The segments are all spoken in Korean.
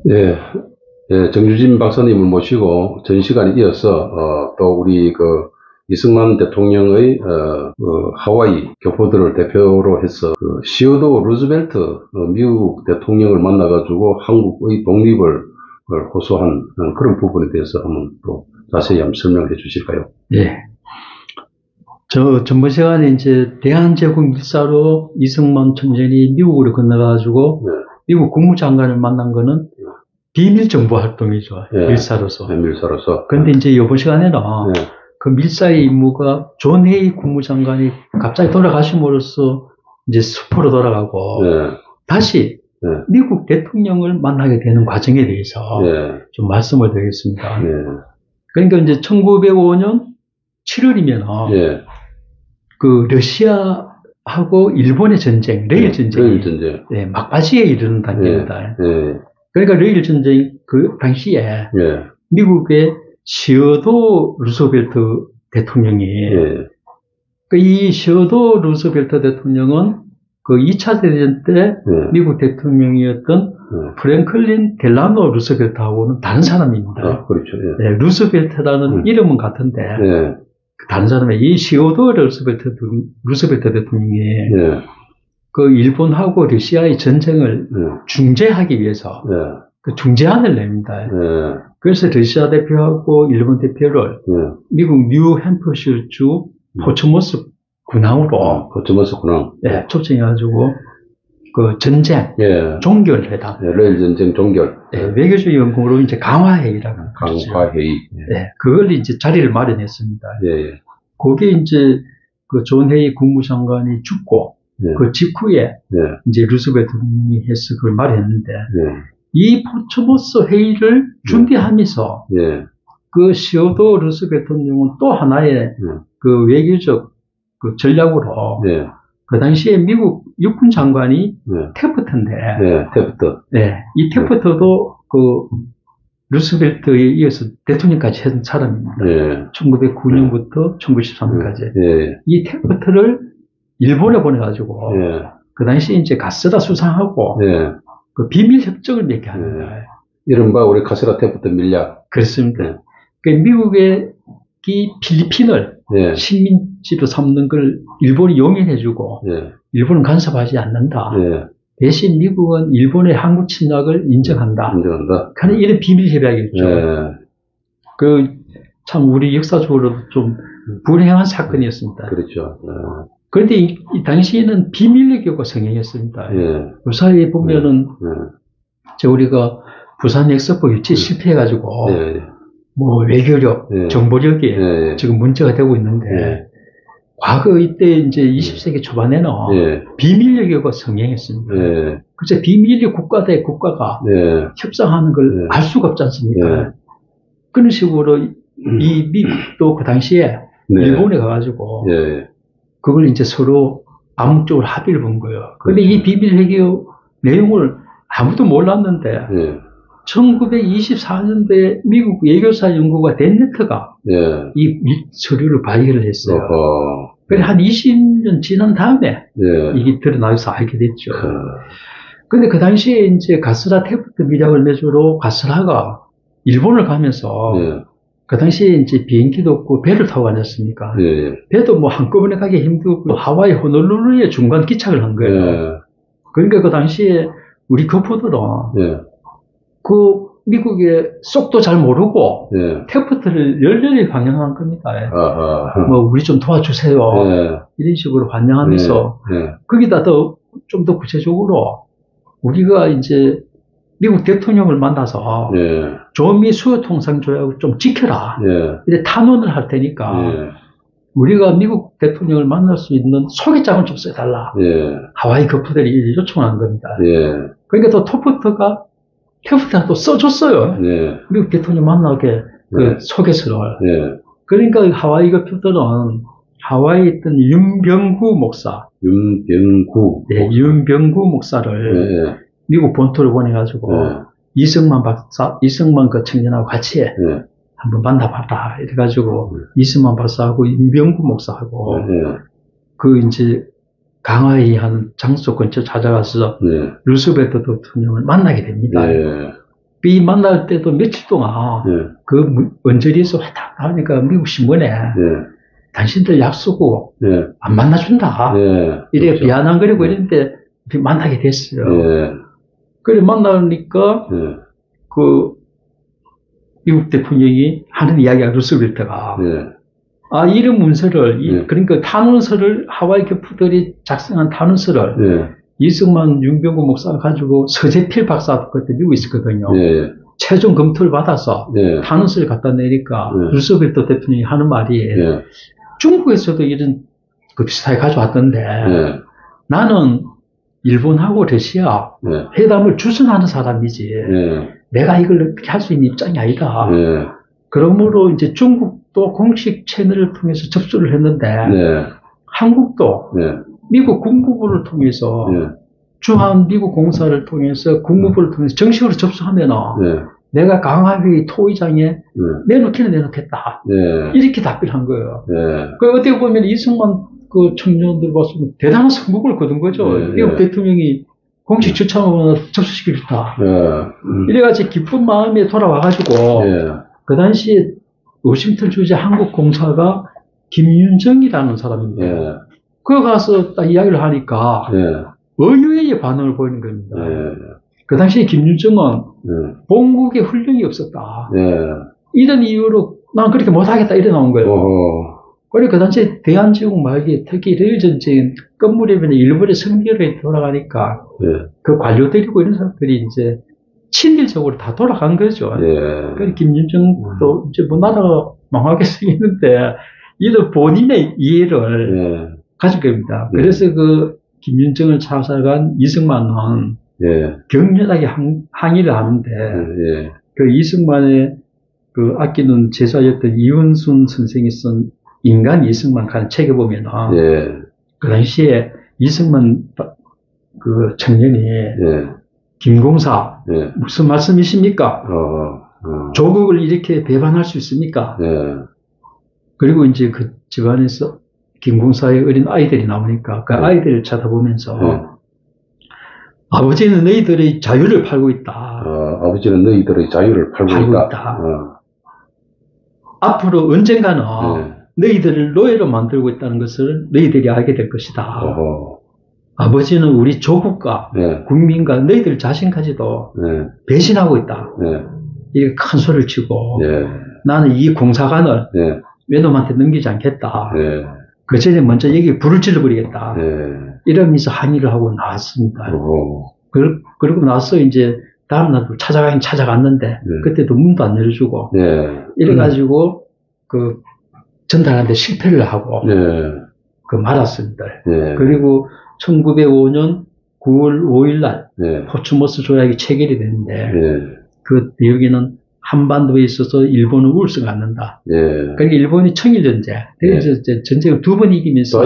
예, 예, 정주진 박사님을 모시고 전 시간에 이어서 또 우리 이승만 대통령의 하와이 교포들을 대표로 해서 시어도 루즈벨트 미국 대통령을 만나가지고 한국의 독립을 호소한 그런 부분에 대해서 한번 또 자세히 한번 설명해 주실까요? 예. 전번 시간에 이제 대한제국 밀사로 이승만 총장이 미국으로 건너가지고 미국 국무장관을 만난 거는 비밀 정보 활동이죠. 밀사로서. 네, 밀사로서. 그런데 이제 이번 시간에는 그 밀사의 임무가 존 헤이 국무장관이 갑자기 돌아가심으로써 이제 수포로 돌아가고 다시 미국 대통령을 만나게 되는 과정에 대해서 좀 말씀을 드리겠습니다. 그러니까 이제 1905년 7월이면 그 러시아하고 일본의 전쟁, 레일 전쟁이 막바지에 이르는 단계입니다. 그러니까 레일 전쟁 그 당시에 미국의 시어도 루스벨트 대통령이 이 시어도 루스벨트 대통령은 그 2차 대전 때 미국 대통령이었던 프랭클린 델라노 루스벨트하고는 다른 사람입니다. 그렇죠. 루스벨트라는 이름은 같은데 다른 사람이 이 시어도 루스벨트 대통령이 그 일본하고 러시아의 전쟁을 중재하기 위해서 그 중재안을 냅니다. 그래서 러시아 대표하고 일본 대표를 미국 뉴햄프셔주 포츠머스 군항으로 초청해가지고 그 전쟁 종결회담, 레일 전쟁 종결, 외교적 연구로 이제 강화회의라는 강화회의, 그걸 이제 자리를 마련했습니다. 거기에 이제 그 존 헤이 국무장관이 죽고 그 직후에 이제 루스벨트 대통령이 해서 그걸 마련했는데 이 포츠머스 회의를 준비하면서 그 시어도 루스벨트 대통령은 또 하나의 그 외교적 그 전략으로 그 당시에 미국 육군 장관이 태프트인데 이 태프트도 그 루스벨트에 이어서 대통령까지 한 사람입니다. 1909년부터 1913년까지 이 태프트를 일본에 보내가지고 그 당시에 이제 가스다 수상하고 그 비밀 협정을 맺게 합니다. 이른바 우리 가스라 태프트 밀약. 그렇습니다. 그 미국의 이 필리핀을 식민지로 삼는 걸 일본이 용인해주고 일본은 간섭하지 않는다. 대신 미국은 일본의 항구 침략을 인정한다. 그런 이런 비밀 협약이었죠. 그 참 우리 역사적으로도 좀 불행한 사건이었습니다. 그렇죠. 그런데 이 당시에는 비밀 외교가 성행했습니다. 요사이에 보면은 우리가 부산 엑스포 유치 실패해가지고 뭐 외교력, 정보력이 지금 문제가 되고 있는데 과거 이때 이제 20세기 초반에는 비밀 외교가 성행했습니다. 그래서 비밀이 국가 대 국가가 협상하는 걸 알 수가 없지 않습니까? 그런 식으로 이 미국도 그 당시에 일본에 가가지고 그걸 이제 서로 암묵적으로 합의를 본 거예요. 근데 이 비밀 외교 내용을 아무도 몰랐는데 1924년도에 미국 외교사 연구가 덴네트가 이 서류를 발견을 했어요. 그래 한 20년 지난 다음에 이게 드러나서 알게 됐죠. 근데 그 당시에 이제 가스라 태프트 밀약을 맺으러 가스라가 일본을 가면서 그 당시에 이제 비행기도 없고 배를 타고 다녔습니까? 배도 뭐 한꺼번에 가기 힘들고 하와이 호놀룰루에 중간 기착을 한 거예요. 그러니까 그 당시에 우리 교포들은 그 미국의 속도 잘 모르고 태프트를 열렬히 환영한 겁니다. 뭐 우리 좀 도와주세요. 이런 식으로 환영하면서 거기다 좀 더 구체적으로 우리가 이제 미국 대통령을 만나서 조미 수요 통상 조약을 좀 지켜라. 이래 탄원을 할 테니까 우리가 미국 대통령을 만날 수 있는 소개장을 좀 써달라. 하와이 교포들이 요청을 한 겁니다. 그러니까 또 태프트가 또 써줬어요. 미국 대통령 만나게 그 소개서를. 그러니까 하와이 교포들은 하와이에 있던 윤병구 목사. 윤병구 목사를 미국 본토를 보내가지고 이승만 그 청년하고 같이 한번 만나봐라. 이래가지고 이승만 박사하고 윤병구 목사하고 그 이제 강하이 한 장소 근처 찾아가서 루스벨트 대통령을 만나게 됩니다. 이 만날 때도 며칠 동안 그 언저리에서 왔다 하니까 미국 신문에 당신들 약속하고 안 만나준다. 이래 그렇죠. 비아냥거리고 이랬는데 만나게 됐어요. 그래 만나니까 그 미국 대통령이 하는 이야기가 루스벨트가 이런 문서를 그러니까 탄원서를 하와이 교포들이 작성한 탄원서를 이승만 윤병구 목사가 가지고 서재필 박사 그때 미국에 있었거든요. 최종 검토를 받아서 탄원서를 갖다 내니까 루스벨트 대통령이 하는 말이 중국에서도 이런 그 비슷하게 가져왔던데 나는 일본하고 러시아 회담을 주선하는 사람이지 내가 이걸 어떻게 할 수 있는 입장이 아니다. 그러므로 이제 중국도 공식 채널을 통해서 접수를 했는데 한국도 미국 국무부를 통해서 주한 미국 공사를 통해서 국무부를 통해서 정식으로 접수하면은 내가 강하게 토의장에 내놓기는 내놓겠다. 이렇게 답변한 거예요. 그 어떻게 보면 이승만 그 청년들 봤으면 대단한 성공을 거둔 거죠. 미국 대통령이 공식 추천을 접수시키겠다. 이래가지고 기쁜 마음에 돌아와가지고 그 당시에 워싱턴 주재 한국 공사가 김윤정이라는 사람인데 그거 가서 딱 이야기를 하니까 의외의 반응을 보이는 겁니다. 그 당시에 김윤정은 본국에 훈련이 없었다. 이런 이유로 난 그렇게 못하겠다 이래 나온 거예요. 그리고 그 당시에 대한제국 말기에 특히 레일전쟁 끝무렵에 일본의 승리를 돌아가니까 그 관료들이고 이런 사람들이 이제 친일적으로 다 돌아간 거죠. 그래서 김윤정도 이제 뭐 나라가 망하게 생겼는데 이도 본인의 이해를 가질 겁니다. 그래서 그 김윤정을 찾아간 이승만은 격렬하게 항의를 하는데 그 이승만의 그 아끼는 제자였던 이훈순 선생이 쓴 인간 이승만 하는 책에 보면은 그 당시에 이승만 그 청년이 김공사 무슨 말씀이십니까? 조국을 이렇게 배반할 수 있습니까? 그리고 이제 그 집안에서 김공사의 어린 아이들이 나오니까 그 아이들을 쳐다보면서 아버지는 너희들의 자유를 팔고 있다. 아버지는 너희들의 자유를 팔고 있다. 앞으로 언젠가는 너희들을 노예로 만들고 있다는 것을 너희들이 알게 될 것이다. 아버지는 우리 조국과 국민과 너희들 자신까지도 배신하고 있다. 이렇게 큰 소리를 치고 나는 이 공사관을 외놈한테 넘기지 않겠다. 그 전에 먼저 여기 불을 질러버리겠다. 이러면서 항의를 하고 나왔습니다. 그러고 나서 이제 다음날 찾아가긴 찾아갔는데 그때도 문도 안 열어주고 이래가지고 그 전달하는데 실패를 하고 그 말았습니다. 그리고 1905년 9월 5일 날 포츠모스 조약이 체결이 됐는데 그 내용에는 한반도에 있어서 일본은 울수가 않는다. 그러니까 일본이 청일전쟁, 전쟁을 두 번 이기면서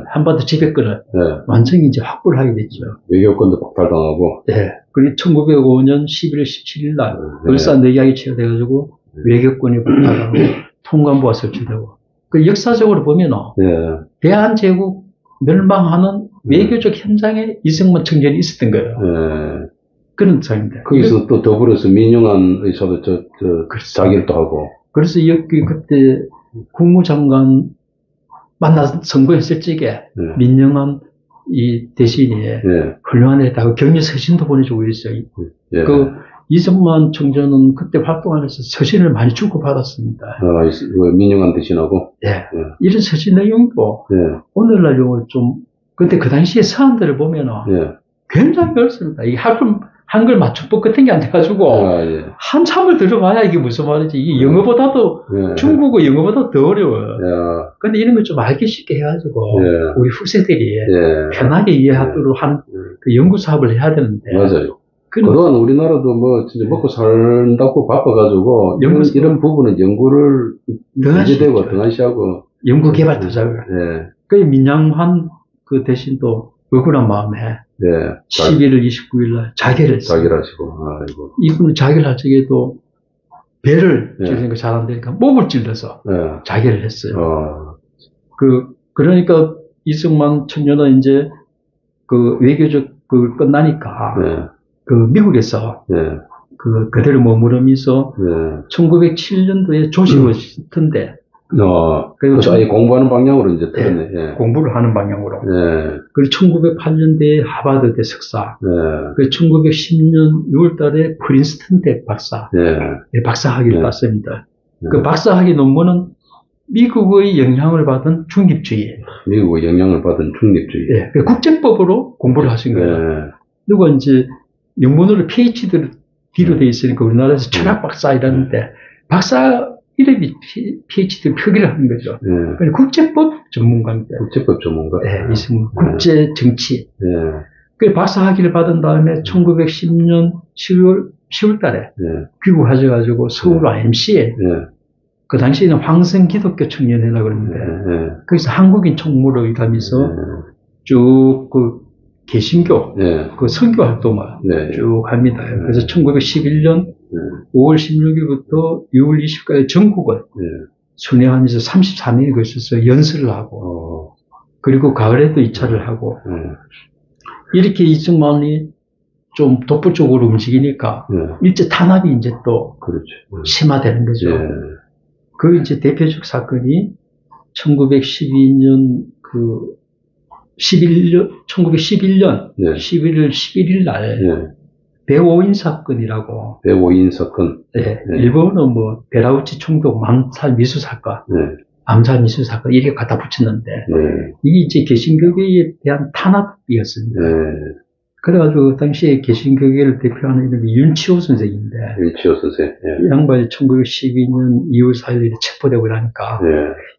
한반도 지배권을 완전히 이제 확보를 하게 됐죠. 외교권도 박탈당하고. 그리고 1905년 11월 17일 날 울산 내각이 체결돼가지고 외교권이 박탈당하고 통관부가 설치되고. 그 역사적으로 보면은 대한제국 멸망하는 외교적 현장에 이승만 청년이 있었던 거예요. 그런 상입니다. 거기서 또 더불어서 민영안 의사도 자기도 하고. 그래서 여기 그때 국무장관 만나서 선거했을 적에 민영안 이 대신에 훌륭한 애다고 격려 서신도 보내주고 있어요. 그 이승만 청년은 그때 활동하면서 서신을 많이 주고받았습니다. 민영안 대신하고? 이런 서신 내용도 오늘날 용어 좀, 근데 그 당시에 서한들을 보면은 굉장히 어렵습니다. 이게 한글 맞춤법 같은 게 안 돼가지고 한참을 들어봐야 이게 무슨 말인지 이게 영어보다도 중국어 영어보다 더 어려워요. 근데 이런 걸 좀 알기 쉽게 해가지고 우리 후세들이 편하게 이해하도록 하는 그 연구 사업을 해야 되는데. 맞아요. 그동안 우리나라도 뭐 진짜 먹고 살다고 바빠가지고 이런 부분은 연구를 이제되고 등한시하고 연구 개발 투자를. 그래서 민영환 그 대신 또 억울한 마음에 11월 29일 날 자결을 했어요. 자결하시고. 아이고. 이분은 자결할 적에도 배를 찌르는 거 잘 안 되니까 목을 찔러서 자결을 했어요. 그러니까 이승만 청년은 이제 그 외교적 그 끝나니까 그 미국에서 그대로 머무르면서 1907년도에 조지 워싱턴대 그리고 아예 공부하는 방향으로 이제 들었네. 공부를 하는 방향으로. 그리고 1908년대에 하버드대 석사. 그리고 1910년 6월달에 프린스턴대 박사. 박사학위를 땄습니다. 그 박사학위 논문은 미국의 영향을 받은 중립주의. 미국의 영향을 받은 중립주의. 그 국제법으로 공부를 하신 거예요. 그리고 이제 영문으로 PhD로 뒤로 돼 있으니까 우리나라에서 철학 박사 이라는데 박사 이름이 PhD 표기를 하는 거죠. 국제법 전문가입니다. 국제법 전문가? 이승만. 국제 정치. 그 박사학위를 받은 다음에 1910년 10월 달에 귀국하셔가지고 서울 IMC에 그 당시에는 황성 기독교 청년회라고 그러는데 거기서 한국인 총무로 일하면서 쭉 그 개신교 그 선교 활동을 쭉 합니다. 그래서 1911년 5월 16일부터 6월 20일까지 전국을 순회하면서 33일에 걸쳐서 연설을 하고 그리고 가을에도 2차를 하고 이렇게 이승만이 좀 독보 쪽으로 움직이니까 일제 탄압이 이제 또 심화되는 거죠. 그 이제 대표적 사건이 1911년 1911년 11월 11일 날 배오인 사건이라고. 배오인 사건. 일본은 뭐 베라우치 총독 암살 미수 사건, 암살 미수 사건 이렇게 갖다 붙였는데 이게 이제 개신교계에 대한 탄압이었습니다. 그래가지고 그 당시에 개신교계를 대표하는 이름이 윤치호 선생인데. 윤치호 선생. 이 양반이 1912년 2월 4일에 체포되고 이러니까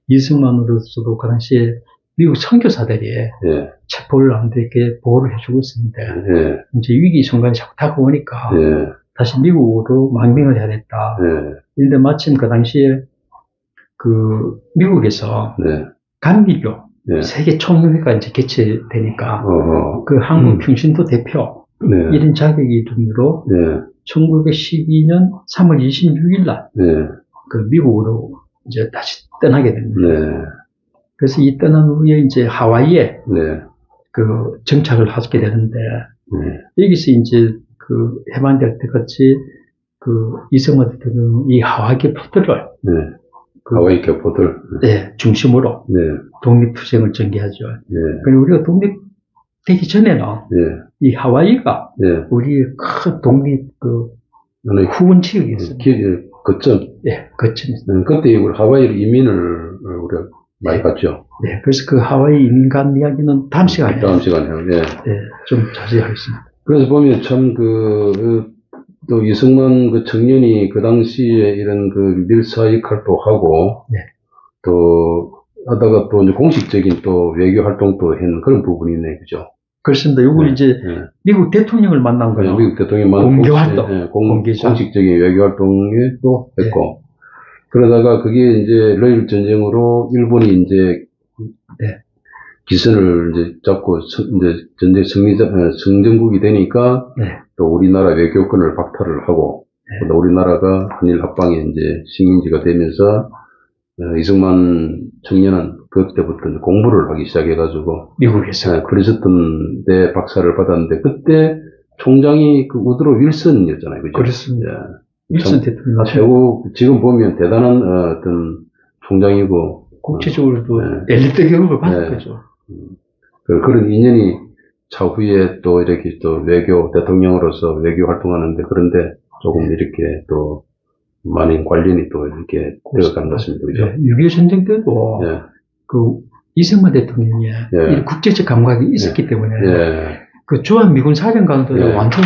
이승만으로서도 그 당시에 미국 선교사들이 체포를 안 되게 보호를 해주고 있었는데 이제 위기 순간이 자꾸 다가오니까 다시 미국으로 망명을 해야 됐다. 그런데 마침 그 당시에 그 미국에서 감리교 세계 총회가 이제 개최되니까 그 한국 평신도 대표 이런 자격이 등으로 1912년 3월 26일 날 그 미국으로 이제 다시 떠나게 됩니다. 그래서 이 떠난 후에 이제 하와이에 그 정착을 하게 되는데 여기서 이제 그 해방될 때 같이 그 이승만 대통령이 이 하와이 교포들을 하와이 교포들 중심으로 독립투쟁을 전개하죠. 그리고 우리가 독립되기 전에는 이 하와이가 우리의 큰 독립 그 후원 지역이었어요. 거점. 거점이었어요. 그때 하와이로 이민을 우리가 많이 갔죠. 그래서 그 하와이 이민 간 이야기는 다음 시간에. 좀 자세히 하겠습니다. 그래서 보면 참 또 이승만 그 청년이 그 당시에 이런 그 밀사 역할도 하고, 또 하다가 또 이제 공식적인 또 외교 활동도 한 그런 부분이 있네, 그죠? 그렇습니다. 이거 이제 미국 대통령을 만난 거예요. 미국 대통령 만난 공개 활동. 공식적인 외교 활동에 또 했고. 그러다가 그게 이제 러일 전쟁으로 일본이 이제 기선을 이제 잡고 이제 전쟁 승전국이 되니까 또 우리나라 외교권을 박탈을 하고 또 우리나라가 한일 합방에 이제 식민지가 되면서 이승만 청년은 그때부터 이제 공부를 하기 시작해가지고 미국에서 크리스턴대 박사를 받았는데 그때 총장이 그 우드로 윌슨이었잖아요, 그죠? 그렇습니다. 윌슨 대통령 최고 지금 보면 대단한 어떤 총장이고 국제적으로도 엘리트 교육을 받은 거죠. 그런 인연이 차후에 또 이렇게 또 외교 대통령으로서 외교 활동하는데 그런데 조금 이렇게 또 많은 관련이 또 이렇게 들어간 것 같습니다. 그죠? 6.25 전쟁 때도 그 이승만 대통령이 이 국제적 감각이 있었기 때문에 그 주한미군 사령관들은 완전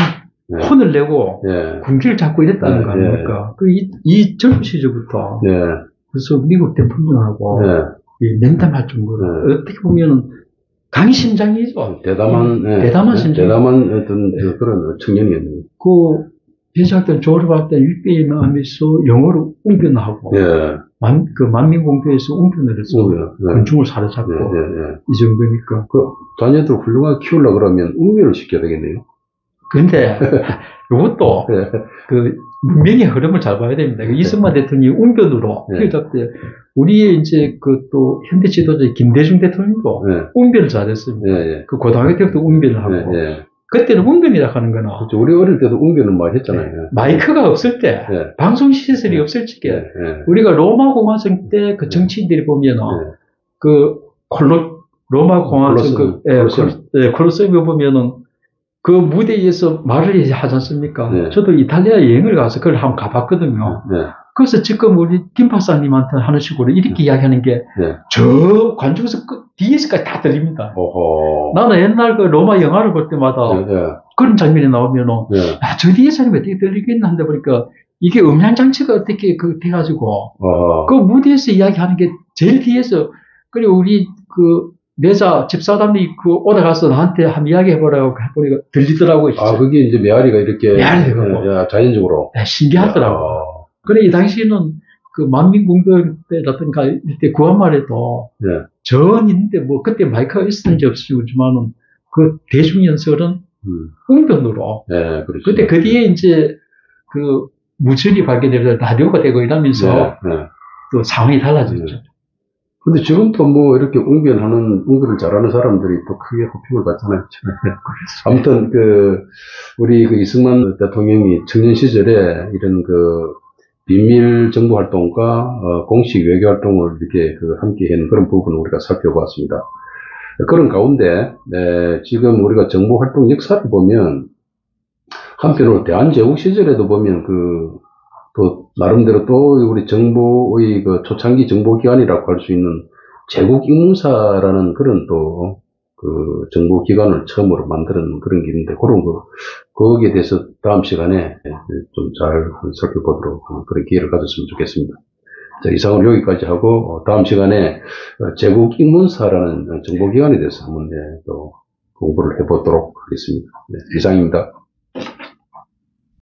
혼을 내고 군기를 잡고 이랬다는 거 아닙니까? 이 젊은 시절부터 그래서 미국 대통령하고 면담할 정도로 어떻게 보면 강심장이죠. 대담한 심장. 대담한 어떤 그런 청년이었네요. 그 비자학들 졸업할 때 윗배에 하면서 영어로 웅변하고 그 만민공교에서 웅변을 해서 군중을 사로잡고 이 정도니까 그 자녀들 훌륭하게 키우려고 그러면 웅변을 시켜야 되겠네요. 근데 이것도 그 문명의 흐름을 잘 봐야 됩니다. 이승만 대통령이 웅변으로 때 우리의 이제 그 또 현대 지도자 김대중 대통령도 웅변을 잘했습니다. 그 고등학교 때부터 웅변을 하고 그때는 웅변이라 하는 거는 그렇죠. 우리 어릴 때도 웅변을 많이 했잖아요. 마이크가 없을 때 방송 시설이 없을 적에 우리가 로마 공화정 때 그 정치인들이 보면은 그 로마 공화정 콜로세움에 보면은 그 무대에서 말을 하지 않습니까? 저도 이탈리아 여행을 가서 그걸 한번 가봤거든요. 그래서 지금 우리 김 박사님한테 하는 식으로 이렇게 이야기하는 게 저 관중에서 뒤에서까지 다 들립니다. 나는 옛날 그 로마 영화를 볼 때마다 그런 장면이 나오면은 저 뒤에서는 어떻게 들리겠나 한데 보니까 이게 음향 장치가 어떻게 그 돼가지고 그 무대에서 이야기하는 게 제일 뒤에서 그리고 우리 그 내자 집사람이 그 오다 가서 나한테 한번 이야기해보라고 해보니까 들리더라고요. 진짜. 그게 이제 메아리가 이렇게 자연적으로 신기하더라고. 그래 이 당시에는 그 만민공병 때라든가 이때 구한말에도 전인데 뭐 그때 마이크가 있었는지 없었지만은 그 대중연설은 웅변으로. 그렇죠. 그때 그 뒤에 이제 그 무전이 발견되면서 라디오가 되고 이러면서 또 상황이 달라졌죠. 근데 지금도 뭐 이렇게 웅변을 잘하는 사람들이 또 크게 호평을 받잖아요. 아무튼 우리 이승만 대통령이 청년 시절에 이런 비밀 정보 활동과 공식 외교 활동을 이렇게 함께 한 그런 부분을 우리가 살펴보았습니다. 그런 가운데 지금 우리가 정보 활동 역사를 보면 한편으로 대한제국 시절에도 보면 또 나름대로 또 우리 정보의 초창기 정보기관이라고 할 수 있는 제국인문사라는 그런 또 정보기관을 처음으로 만드는 그런 게 있는데 거기에 대해서 다음 시간에 좀 잘 살펴보도록 그런 기회를 가졌으면 좋겠습니다. 자, 이상으로 여기까지 하고 다음 시간에 제국인문사라는 정보기관에 대해서 한번 또 공부를 해보도록 하겠습니다. 이상입니다.